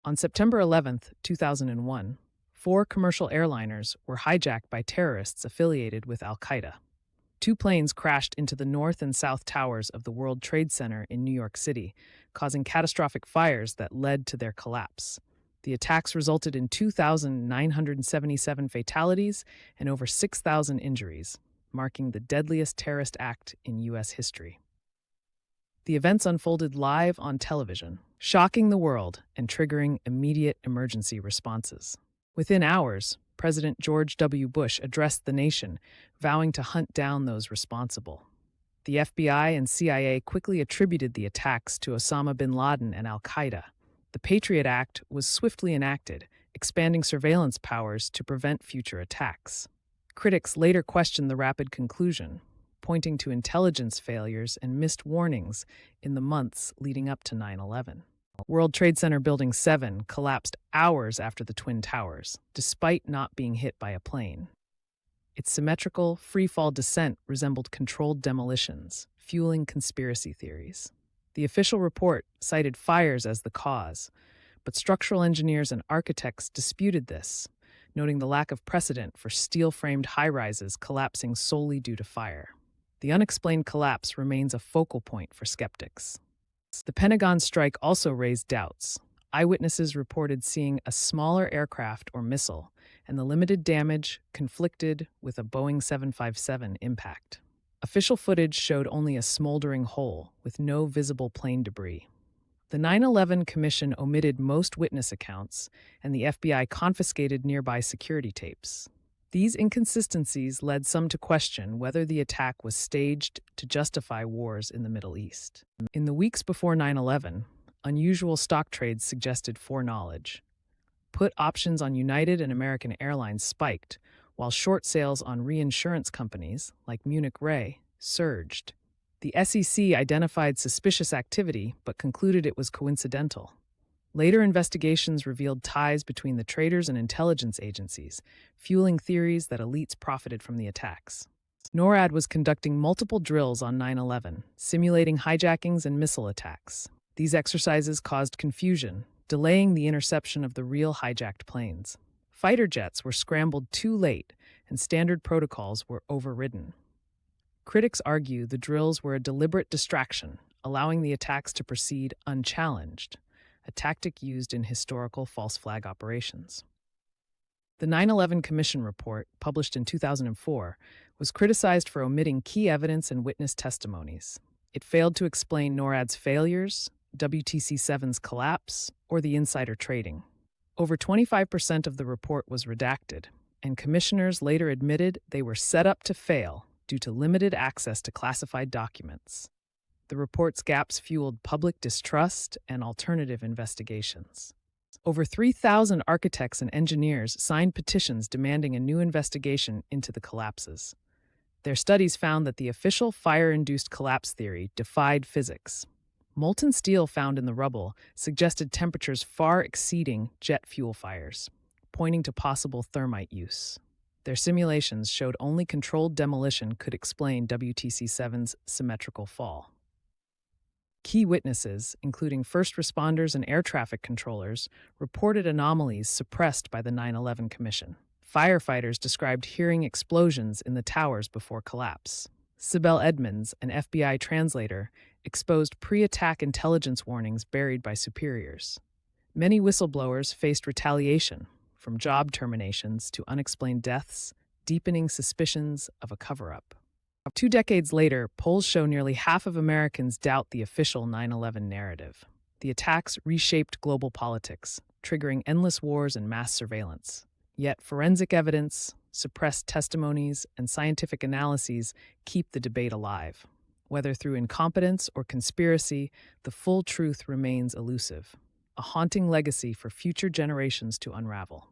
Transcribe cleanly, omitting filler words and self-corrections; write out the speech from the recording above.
On September 11th, 2001, four commercial airliners were hijacked by terrorists affiliated with al-Qaeda. Two planes crashed into the north and south towers of the World Trade Center in New York City, causing catastrophic fires that led to their collapse. The attacks resulted in 2,977 fatalities and over 6,000 injuries, marking the deadliest terrorist act in U.S. history. The events unfolded live on television, shocking the world and triggering immediate emergency responses. Within hours, President George W. Bush addressed the nation, vowing to hunt down those responsible. The FBI and CIA quickly attributed the attacks to Osama bin Laden and al-Qaeda. The Patriot Act was swiftly enacted, expanding surveillance powers to prevent future attacks. Critics later questioned the rapid conclusion, pointing to intelligence failures and missed warnings in the months leading up to 9/11. World Trade Center Building 7 collapsed hours after the Twin Towers, despite not being hit by a plane. Its symmetrical, free-fall descent resembled controlled demolitions, fueling conspiracy theories. The official report cited fires as the cause, but structural engineers and architects disputed this, noting the lack of precedent for steel-framed high-rises collapsing solely due to fire. The unexplained collapse remains a focal point for skeptics. The Pentagon strike also raised doubts. Eyewitnesses reported seeing a smaller aircraft or missile, and the limited damage conflicted with a Boeing 757 impact. Official footage showed only a smoldering hole with no visible plane debris. The 9/11 Commission omitted most witness accounts, and the FBI confiscated nearby security tapes. These inconsistencies led some to question whether the attack was staged to justify wars in the Middle East. In the weeks before 9/11, unusual stock trades suggested foreknowledge. Put options on United and American Airlines spiked, while short sales on reinsurance companies, like Munich Re, surged. The SEC identified suspicious activity but concluded it was coincidental. Later investigations revealed ties between the traders and intelligence agencies, fueling theories that elites profited from the attacks. NORAD was conducting multiple drills on 9/11, simulating hijackings and missile attacks. These exercises caused confusion, delaying the interception of the real hijacked planes. Fighter jets were scrambled too late, and standard protocols were overridden. Critics argue the drills were a deliberate distraction, allowing the attacks to proceed unchallenged, a tactic used in historical false flag operations. The 9/11 Commission report, published in 2004, was criticized for omitting key evidence and witness testimonies. It failed to explain NORAD's failures, WTC-7's collapse, or the insider trading. Over 25% of the report was redacted, and commissioners later admitted they were set up to fail due to limited access to classified documents. The report's gaps fueled public distrust and alternative investigations. Over 3,000 architects and engineers signed petitions demanding a new investigation into the collapses. Their studies found that the official fire-induced collapse theory defied physics. Molten steel found in the rubble suggested temperatures far exceeding jet fuel fires, pointing to possible thermite use. Their simulations showed only controlled demolition could explain WTC-7's symmetrical fall. Key witnesses, including first responders and air traffic controllers, reported anomalies suppressed by the 9/11 Commission. Firefighters described hearing explosions in the towers before collapse. Sibel Edmonds, an FBI translator, exposed pre-attack intelligence warnings buried by superiors. Many whistleblowers faced retaliation, from job terminations to unexplained deaths, deepening suspicions of a cover-up. 2 decades later, polls show nearly half of Americans doubt the official 9/11 narrative. The attacks reshaped global politics, triggering endless wars and mass surveillance. Yet forensic evidence, suppressed testimonies, and scientific analyses keep the debate alive. Whether through incompetence or conspiracy, the full truth remains elusive, a haunting legacy for future generations to unravel.